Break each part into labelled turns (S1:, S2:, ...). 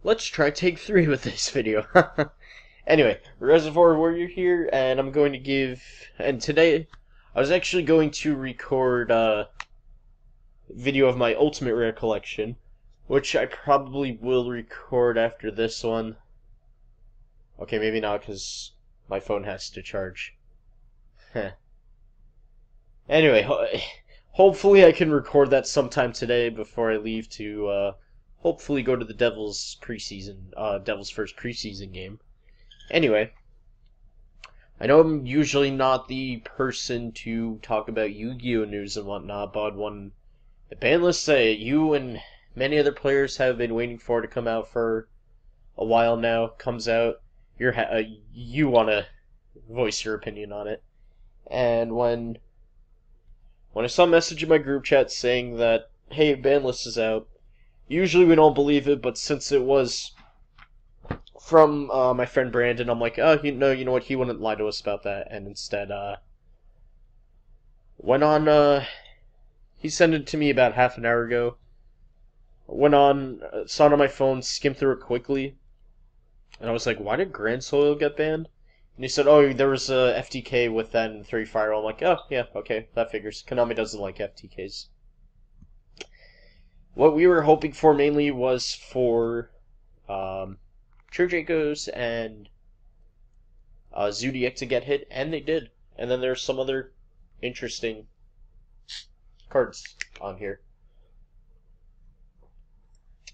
S1: let's try take 3 with this video. Anyway, Reservoir Warrior here, and I'm going to give... And today, I was actually going to record a video of my Ultimate Rare collection, which I probably will record after this one. Okay, maybe not, because my phone has to charge. Anyway, hopefully I can record that sometime today before I leave to, hopefully go to the Devils Devils' first preseason game. Anyway, I know I'm usually not the person to talk about Yu-Gi-Oh! News and whatnot, but when the Banlist that you and many other players have been waiting for to come out for a while now comes out, you want to voice your opinion on it. And when I saw a message in my group chat saying that, hey, Banlist is out, usually we don't believe it, but since it was from my friend Brandon, I'm like, oh, you know what, he wouldn't lie to us about that, and instead, went on, he sent it to me about half an hour ago, went on, saw it on my phone, skimmed through it quickly, and I was like, why did Grand Soil get banned? And he said, oh, there was a FTK with that in 3 Fire. I'm like, oh, yeah, okay, that figures. Konami doesn't like FTKs. What we were hoping for mainly was for True Dracos and Zodiac to get hit, and they did. And then there's some other interesting cards on here.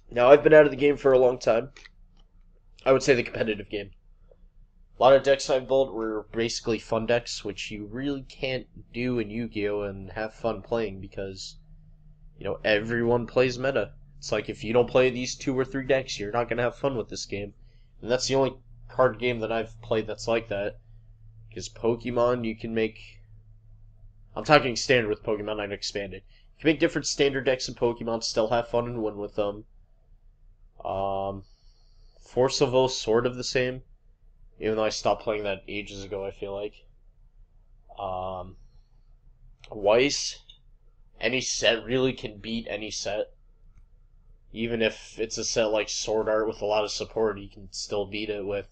S1: Now, I've been out of the game for a long time. I would say the competitive game. A lot of decks I've built were basically fun decks, which you really can't do in Yu-Gi-Oh! And have fun playing because, you know, everyone plays meta. It's like if you don't play these 2 or 3 decks, you're not going to have fun with this game. And that's the only card game that I've played that's like that. Because Pokemon, you can make... I'm talking standard with Pokemon, I'd expand it. You can make different standard decks in Pokemon, still have fun and win with them. Force of Will, sort of the same. Even though I stopped playing that ages ago, I feel like. Weiss, any set really can beat any set. Even if it's a set like Sword Art with a lot of support, you can still beat it with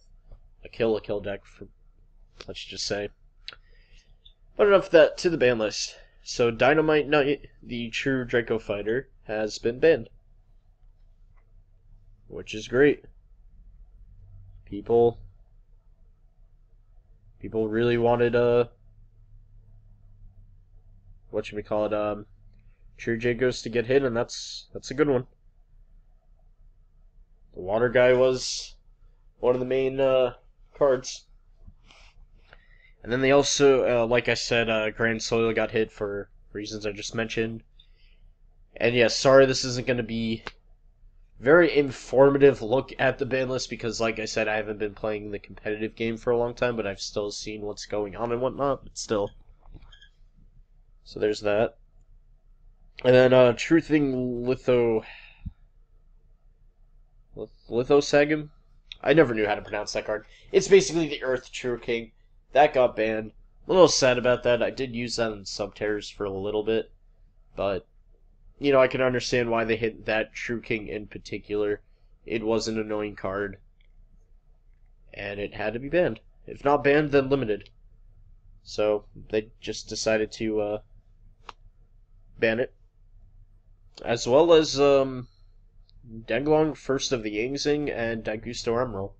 S1: a kill deck, for, let's just say. But enough of that, to the ban list. So Dynamite Knight, the true Draco fighter, has been banned. Which is great. People really wanted True Dracos to get hit, and that's a good one. The water guy was one of the main cards. And then they also, like I said, Grand Soil got hit for reasons I just mentioned. And yeah, sorry this isn't going to be very informative look at the ban list because, like I said, I haven't been playing the competitive game for a long time, but I've still seen what's going on and whatnot, but still. So there's that. And then, Truthing Lithosagum? I never knew how to pronounce that card. It's basically the Earth True King. That got banned. I'm a little sad about that. I did use that in Subterrors for a little bit, but, you know, I can understand why they hit that True King in particular. It was an annoying card, and it had to be banned. If not banned, then limited. So, they just decided to, ban it. As well as, Denglong, First of the Yangzing, and Daigusto Emerald.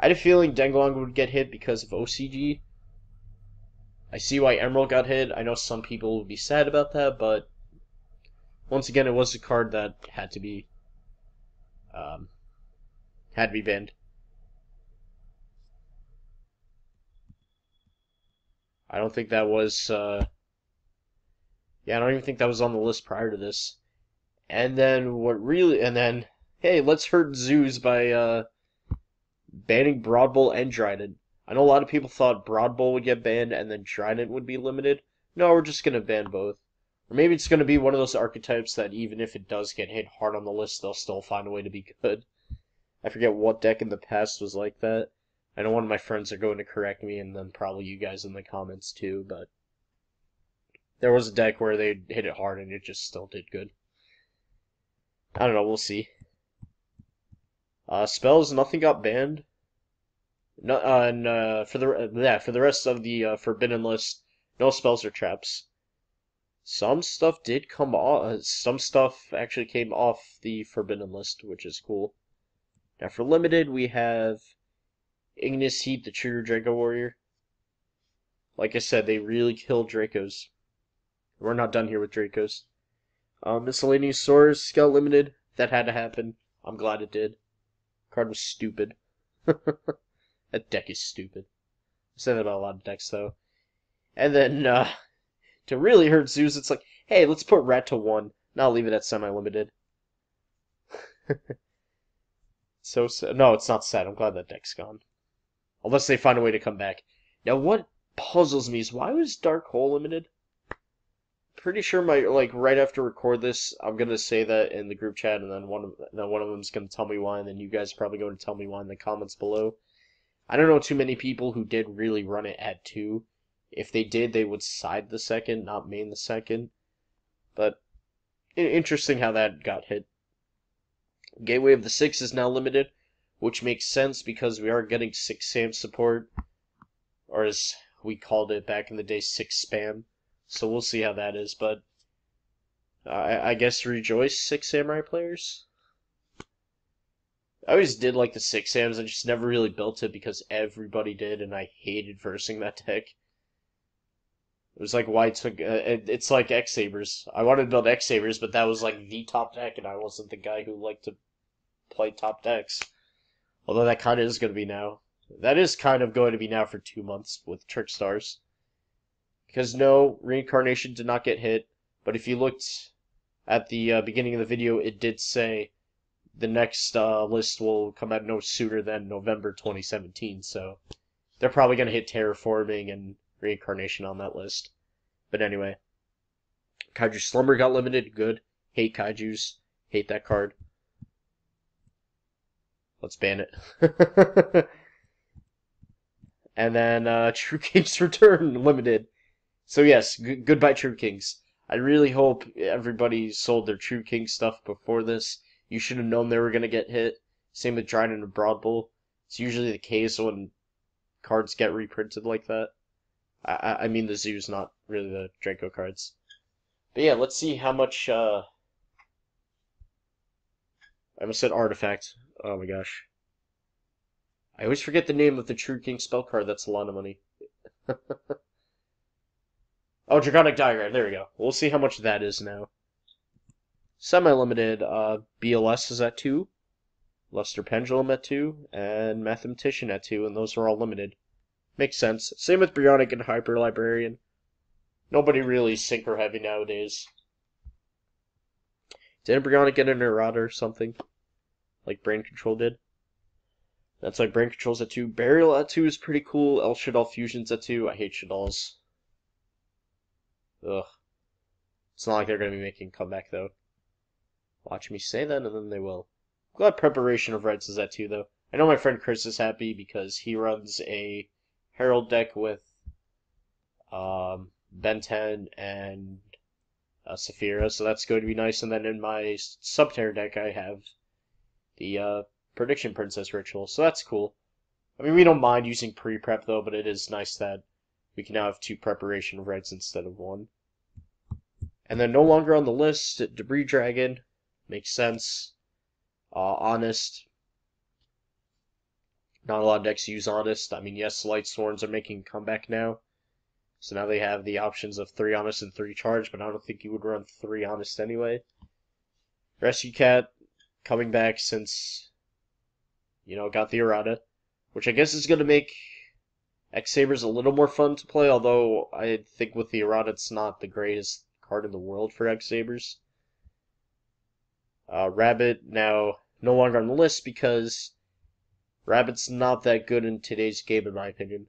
S1: I had a feeling Denglong would get hit because of OCG. I see why Emerald got hit. I know some people would be sad about that, but once again, it was a card that had to be banned. I don't think that was, yeah, I don't even think that was on the list prior to this. And then, hey, let's hurt zoos by, banning Broad Bull and Trident. I know a lot of people thought Broad Bull would get banned and then Trident would be limited. No, we're just going to ban both. Or maybe it's going to be one of those archetypes that even if it does get hit hard on the list, they'll still find a way to be good. I forget what deck in the past was like that. I know one of my friends are going to correct me, and then probably you guys in the comments too, but there was a deck where they hit it hard and it just still did good. I don't know, we'll see. Spells, nothing got banned. No, and for the rest of the forbidden list, no spells or traps. Some stuff did come off. Some stuff actually came off the forbidden list, which is cool. Now for limited, we have Ignis Heat, the true Draco Warrior. Like I said, they really killed Dracos. We're not done here with Dracos. Miscellaneous Swords got limited. That had to happen. I'm glad it did. Card was stupid. That deck is stupid. I say that about a lot of decks, though. And then, to really hurt Zeus, it's like, hey, let's put Rat to 1. Now I'll leave it at semi-limited. So sad. No, it's not sad. I'm glad that deck's gone. Unless they find a way to come back. Now, what puzzles me is, why was Dark Hole limited? Pretty sure right after record this, I'm gonna say that in the group chat, and then one of them's gonna tell me why, and then you guys are probably going to tell me why in the comments below. I don't know too many people who did really run it at 2. If they did, they would side the second, not main the second. But interesting how that got hit. Gateway of the 6 is now limited, which makes sense because we are getting 6 SAM support, or as we called it back in the day, 6 spam. So we'll see how that is, but I guess rejoice, 6 Samurai players. I always did like the 6 Sams, I just never really built it because everybody did, and I hated versing that deck. It was like why it took, it's like X-Sabers. I wanted to build X-Sabers, but that was like the top deck, and I wasn't the guy who liked to play top decks. Although that kind of is going to be now. That is kind of going to be now for 2 months with Trick Stars. Because no, Reincarnation did not get hit, but if you looked at the beginning of the video, it did say the next list will come out no sooner than November 2017, so they're probably going to hit Terraforming and Reincarnation on that list. But anyway, Kaiju Slumber got limited, good. Hate Kaijus, hate that card. Let's ban it. And then True King's Return limited. So yes, goodbye True Kings. I really hope everybody sold their True King stuff before this. You should have known they were going to get hit. Same with Dryden and Broad Bull. It's usually the case when cards get reprinted like that. I mean the Zoos, not really the Draco cards. But yeah, let's see how much, I almost said artifact. Oh my gosh. I always forget the name of the True King spell card, that's a lot of money. Oh, Draconic Diagram, there we go. We'll see how much that is now. Semi-limited, BLS is at 2, Luster Pendulum at 2, and Mathematician at 2, and those are all limited. Makes sense. Same with Bionic and Hyper Librarian. Nobody really synchro heavy nowadays. Didn't Bionic get an errata or something? Like Brain Control did? That's like Brain Control's at 2. Burial at 2 is pretty cool. El Shaddoll Fusion's at 2. I hate Shaddolls. Ugh. It's not like they're going to be making a comeback, though. Watch me say that, and then they will. Glad Preparation of Reds is at 2, though. I know my friend Chris is happy because he runs a Herald deck with Ben 10 and Saphira, so that's going to be nice. And then in my Subterror deck, I have the Prediction Princess Ritual, so that's cool. I mean, we don't mind using pre-prep, though, but it is nice that we can now have 2 Preparation of Reds instead of 1. And then no longer on the list, Debris Dragon. Makes sense. Honest. Not a lot of decks use Honest. I mean, yes, Light Sworns are making a comeback now. So now they have the options of 3 Honest and 3 Charge, but I don't think you would run 3 Honest anyway. Rescue Cat coming back since, you know, got the errata, which I guess is going to make X-Sabers a little more fun to play, although I think with the errata it's not the greatest card in the world for X-Sabers. Rabbit now no longer on the list because Rabbit's not that good in today's game, in my opinion.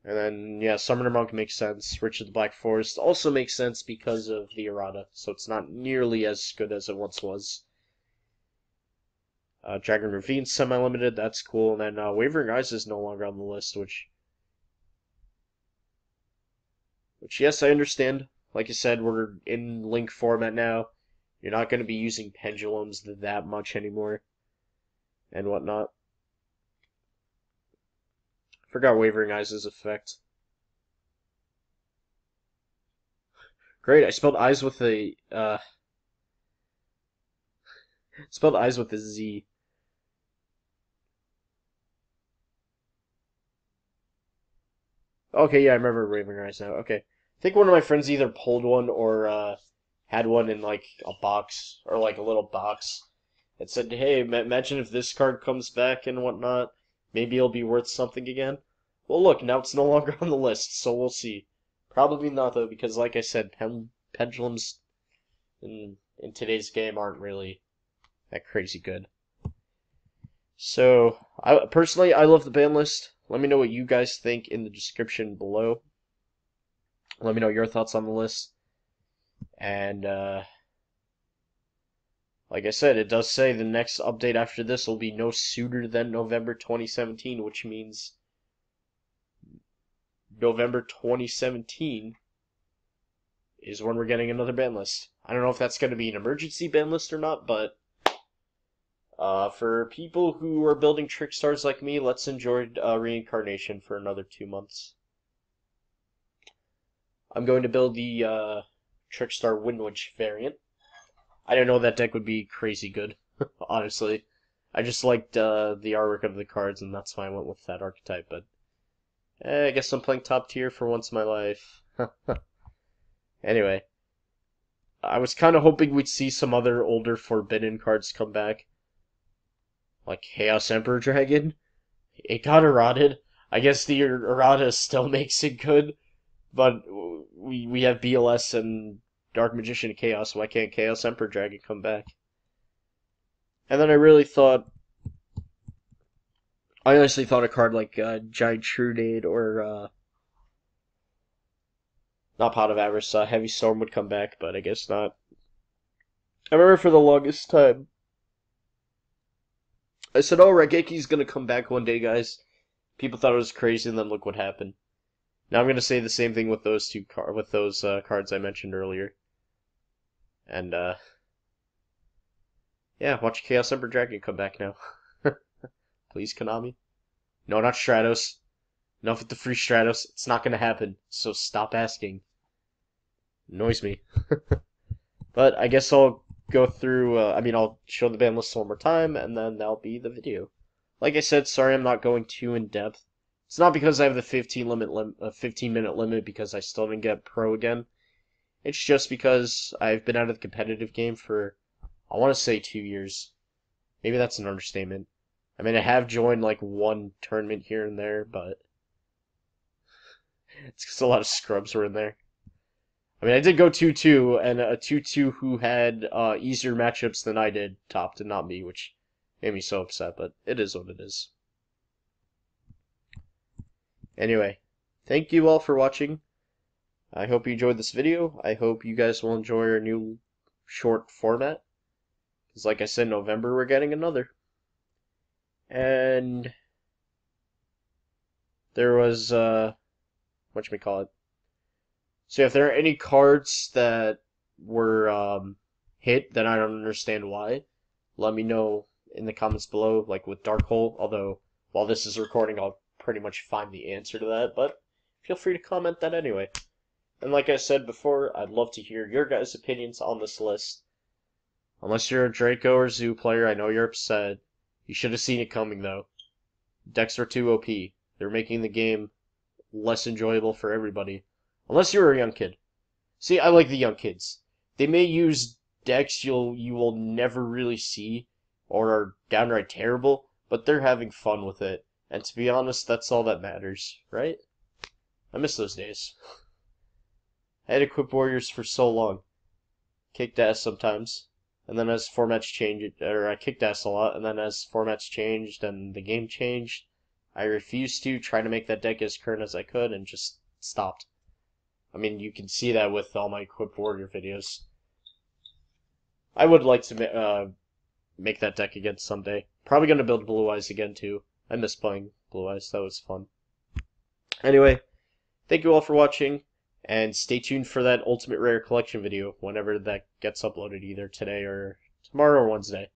S1: And then, yeah, Summoner Monk makes sense. Richard the Black Forest also makes sense because of the errata, so it's not nearly as good as it once was. Dragon Ravine semi-limited, that's cool. And then Wavering Eyes is no longer on the list, which yes, I understand. Like I said, we're in Link format now. You're not going to be using pendulums that much anymore. and whatnot. Forgot Wavering Eyes' effect. Great, I spelled eyes with a spelled eyes with a Z. Okay, yeah, I remember Wavering Eyes now. Okay. I think one of my friends either pulled one or had one in like a box or like a little box. It said, "Hey, imagine if this card comes back and whatnot. Maybe it'll be worth something again." Well, look, now it's no longer on the list, so we'll see. Probably not though, because like I said, pendulums in today's game aren't really that crazy good. So, personally, I love the ban list. Let me know what you guys think in the description below. Let me know your thoughts on the list. And, like I said, it does say the next update after this will be no sooner than November 2017, which means November 2017 is when we're getting another ban list. I don't know if that's going to be an emergency ban list or not, but for people who are building trick stars like me, let's enjoy reincarnation for another 2 months. I'm going to build the Trickstar Windwitch variant. I didn't know that deck would be crazy good, honestly. I just liked the artwork of the cards, and that's why I went with that archetype, but I guess I'm playing top tier for once in my life. Anyway, I was kind of hoping we'd see some other older Forbidden cards come back, like Chaos Emperor Dragon. It got errated. I guess the errata still makes it good, but we have BLS and Dark Magician of Chaos. Why can't Chaos Emperor Dragon come back? And then I honestly thought a card like Giant Trunade or not Pot of Avarice, Heavy Storm would come back, but I guess not. I remember for the longest time, I said, "Oh, Rageki's gonna come back one day, guys." People thought it was crazy, and then look what happened. Now I'm gonna say the same thing with those cards I mentioned earlier. And yeah, watch Chaos Emperor Dragon come back now. Please, Konami. No, not Stratos. Enough with the free Stratos. It's not gonna happen. So stop asking. Annoys me. But I guess I'll go through. I'll show the ban list one more time, and then that'll be the video. Like I said, sorry I'm not going too in depth. It's not because I have the 15-minute limit because I still didn't get pro again. It's just because I've been out of the competitive game for, I want to say 2 years. Maybe that's an understatement. I mean, I have joined like one tournament here and there, but it's because a lot of scrubs were in there. I mean, I did go 2-2, and a 2-2 who had easier matchups than I did topped, and not me, which made me so upset, but it is what it is. Anyway, thank you all for watching. I hope you enjoyed this video. I hope you guys will enjoy our new short format. Because like I said, November we're getting another. And there was, whatchamacallit. So if there are any cards that were hit that I don't understand why, let me know in the comments below, like with Dark Hole. Although, while this is recording, I'll pretty much find the answer to that. But feel free to comment that anyway. And like I said before, I'd love to hear your guys' opinions on this list. Unless you're a Draco or Zoo player, I know you're upset. You should have seen it coming, though. Decks are too OP. They're making the game less enjoyable for everybody. Unless you're a young kid. See, I like the young kids. They may use decks you will never really see, or are downright terrible, but they're having fun with it. And to be honest, that's all that matters, right? I miss those days. I had Equipped Warriors for so long. Kicked ass sometimes. And then as formats changed, or I kicked ass a lot, and then as formats changed and the game changed, I refused to try to make that deck as current as I could and just stopped. I mean, you can see that with all my Equipped Warrior videos. I would like to make that deck again someday. Probably going to build Blue Eyes again, too. I miss playing Blue Eyes. That was fun. Anyway, thank you all for watching, and stay tuned for that Ultimate Rare Collection video whenever that gets uploaded, either today or tomorrow or Wednesday.